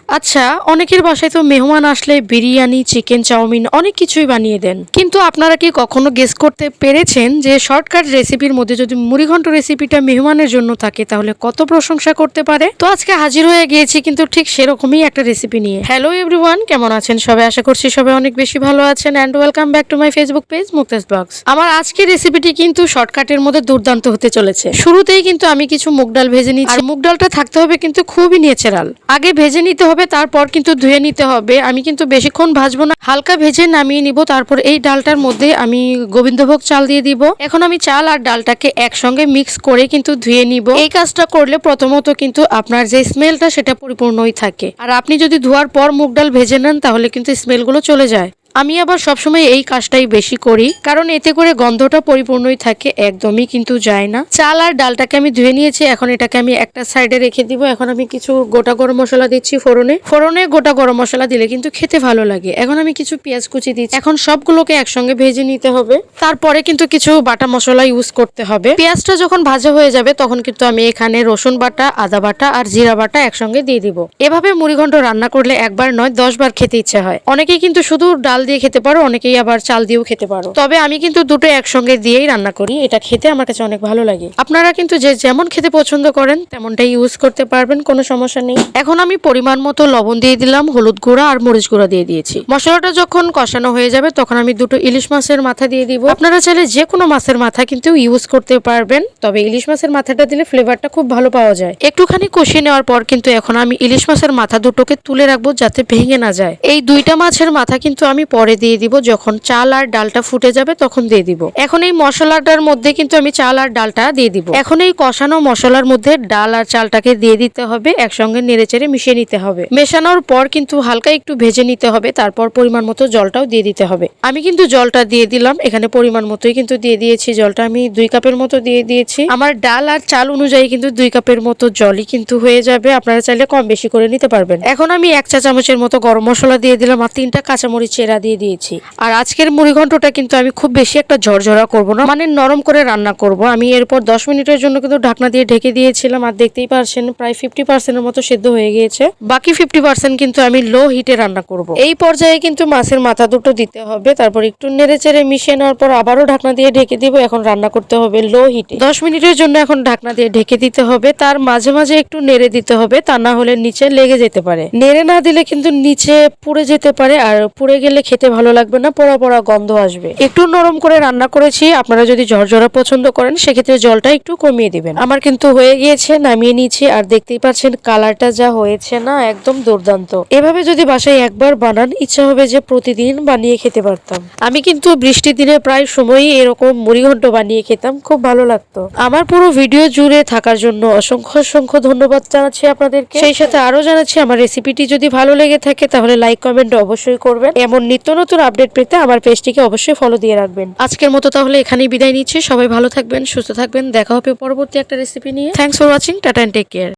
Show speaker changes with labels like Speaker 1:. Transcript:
Speaker 1: আচ্ছা, অনেকের বাসায় তো মেহমান আসলে বিরিয়ানি, চিকেন, চাউমিন অনেক কিছুই বানিয়ে দেন, কিন্তু আপনারা কি কখনো গেস করতে পেরেছেন যে শর্টকাট রেসিপির মধ্যে যদি মুড়িঘন্ট রেসিপিটা মেহমানের জন্য থাকে তাহলে কত প্রশংসা করতে পারে? তো আজকে হাজির হয়ে গিয়েছি কিন্তু ঠিক সেরকমই একটা রেসিপি নিয়ে। হ্যালো এভরিওয়ান, কেমন আছেন সবাই? আশা করছি সবাই অনেক বেশি ভালো আছেন and welcome back to my Facebook page Mukta's blogs. আমার আজকের রেসিপিটি কিন্তু শর্টকাটের মধ্যে দুর্দান্ত হতে চলেছে। শুরুতেই কিন্তু আমি কিছু মুগ ডাল ভেজে নিচ্ছি, আর মুগ ডালটা থাকতে হবে কিন্তু খুবই ন্যাচারাল। আগে ভেজে নিতে হবে, তারপর কিন্তু ধুয়ে নিতে হবে। আমি কিন্তু বেশিক্ষণ ভাজবো না, হালকা ভেজে নামিয়ে নিব। তারপর এই ডালটার মধ্যে আমি গোবিন্দভোগ চাল দিয়ে দিব। এখন আমি চাল আর ডালটাকে একসঙ্গে মিক্স করে কিন্তু ধুয়ে নিব। এই কাজটা করলে প্রথমত কিন্তু আপনার যে স্মেলটা সেটা পরিপূর্ণই থাকে, আর আপনি যদি ধোয়ার পর মুগ ডাল ভেজে নেন তাহলে কিন্তু স্মেলগুলো চলে যায়। আমি আবার সবসময় এই কাজটাই বেশি করি, কারণ এতে করে গন্ধটা পরিপূর্ণই থাকে, একদমই কিন্তু যায় না। চাল আর ডালটাকে আমি ধুয়ে নিয়েছি, এখন এটাকে আমি একটা সাইডে রেখে দিব। এখন আমি কিছু গোটা গরম মশলা দিচ্ছি ফোড়নে গোটা গরম মশলা দিলে কিন্তু খেতে ভালো লাগে। এখন আমি কিছু পেঁয়াজ কুচি দিচ্ছি। এখন সবগুলোকে একসঙ্গে ভেজে নিতে হবে, তারপরে কিন্তু কিছু বাটা মশলা ইউজ করতে হবে। পেঁয়াজটা যখন ভাজা হয়ে যাবে তখন কিন্তু আমি এখানে রসুন বাটা, আদা বাটা আর জিরা বাটা একসঙ্গে দিয়ে দিব। এভাবে মুড়িঘন্ট রান্না করলে একবার নয় 10 বার খেতে ইচ্ছে হয়। অনেকেই কিন্তু শুধু ডাল দিয়ে খেতে পারো, অনেকেই আবার চাল দিয়েও খেতে পারো, তবে আমি কিন্তু দুটো একসঙ্গে দিয়েই রান্না করি। এটা খেতে আমার কাছে অনেক ভালো লাগে। আপনারা কিন্তু যে যেমন খেতে পছন্দ করেন তেমনটাই ইউজ করতে পারবেন, কোনো সমস্যা নেই। এখন আমি পরিমাণ মতো লবণ দিয়ে দিলাম, হলুদ গুঁড়া আর মরিচ গুঁড়া দিয়ে দিয়েছি। মশলাটা যখন কষানো হয়ে যাবে তখন আমি দুটো ইলিশ মাছের মাথা দিয়ে দিব। আপনারা চাইলে যে কোনো মাছের মাথা কিন্তু ইউজ করতে পারবেন, তবে ইলিশ মাছের মাথাটা দিলে ফ্লেভারটা খুব ভালো পাওয়া যায়। একটুখানি কষিয়ে নেওয়ার পর কিন্তু এখন আমি ইলিশ মাছের মাথা দুটোকে তুলে রাখবো যাতে ভেঙে না যায়। এই দুইটা মাছের মাথা কিন্তু আমি পরে দিয়ে দিব, যখন চাল আর ডালটা ফুটে যাবে তখন দিয়ে দিব। এখন এই মশলাটার মধ্যে কিন্তু আমি চাল আর ডালটা দিয়ে দিব। এখন এই কষানো মশলার মধ্যে ডাল আর চালটাকে দিয়ে দিতে হবে, একসঙ্গে নেড়েচেড়ে মিশিয়ে নিতে হবে। মেশানোর পর কিন্তু হালকা একটু ভেজে নিতে হবে, তারপর পরিমাণ মতো জলটাও দিয়ে দিতে হবে। আমি কিন্তু জলটা দিয়ে দিলাম, এখানে পরিমাণ মতোই কিন্তু দিয়ে দিয়েছি। জলটা আমি 2 কাপের মতো দিয়ে দিয়েছি। আমার ডাল আর চাল অনুযায়ী কিন্তু 2 কাপের মতো জলই কিন্তু হয়ে যাবে, আপনারা চাইলে কম বেশি করে নিতে পারবেন। এখন আমি 1 চা চামচের মতো গরম মশলা দিয়ে দিলাম আর 3টা কাঁচামরিচ চেরা দিয়ে দিয়েছি। আর আজকের মুড়িঘন্টটা কিন্তু আমি খুব বেশি একটা ঝরঝরা করব না, মানে নরম করে রান্না করব। আমি এরপর 10 মিনিটের জন্য কিন্তু ঢাকনা দিয়ে ঢেকে দিয়েছিলাম, আর দেখতেই পারছেন প্রায় 50% মতো সেদ্ধ হয়ে গিয়েছে। বাকি 50% কিন্তু আমি লো হিটে রান্না করব। এই পর্যায়ে কিন্তু মাছের মাথা দুটো দিতে হবে, তারপর একটু নেড়েচেড়ে মিশিয়ে নেওয়ার পর আবারও ঢাকনা দিয়ে ঢেকে দিব। এখন রান্না করতে হবে লো হিটে 10 মিনিটের জন্য। এখন ঢাকনা দিয়ে ঢেকে দিতে হবে, তার মাঝে মাঝে একটু নেড়ে দিতে হবে, তা না হলে নিচে লেগে যেতে পারে। নেড়ে না দিলে কিন্তু নিচে পুড়ে যেতে পারে, আর পুড়ে গেলে খেতে ভালো লাগবে না, পোড়া পোড়া গন্ধ আসবে। একটু নরম করে রান্না করেছি, আপনারা যদি ঝরঝরা পছন্দ করেন সেক্ষেত্রে জলটা একটু কমিয়ে দিবেন। আমার কিন্তু হয়ে গিয়েছে, নামিয়ে নিয়েছি। আর দেখতেই পাচ্ছেন কালারটা যা হয়েছে না, একদম দুর্দান্ত। এভাবে যদি বাসায় একবার বানান, ইচ্ছা হবে যে প্রতিদিন বানিয়ে খেতে পারতাম। আমি কিন্তু বৃষ্টির দিনে প্রায় সময়ই এরকম মুড়িঘন্ট বানিয়ে খেতাম, খুব ভালো লাগতো। আমার পুরো ভিডিও জুড়ে থাকার জন্য অসংখ্য অসংখ্য ধন্যবাদ জানাচ্ছি আপনাদেরকে। সেই সাথে আরো জানাচ্ছি আমার রেসিপিটি যদি ভালো লেগে থাকে তাহলে লাইক কমেন্ট অবশ্যই করবেন। এমন নিত্য নতুন আপডেট পেতে আমার পেজটিকে অবশ্যই ফলো দিয়ে রাখবেন। আজকের মতো তাহলে এখানেই বিদায় নিচ্ছি। সবাই ভালো থাকবেন, সুস্থ থাকবেন। দেখা হবে পরবর্তী একটা রেসিপি নিয়ে। Thanks for watching, tata and take care.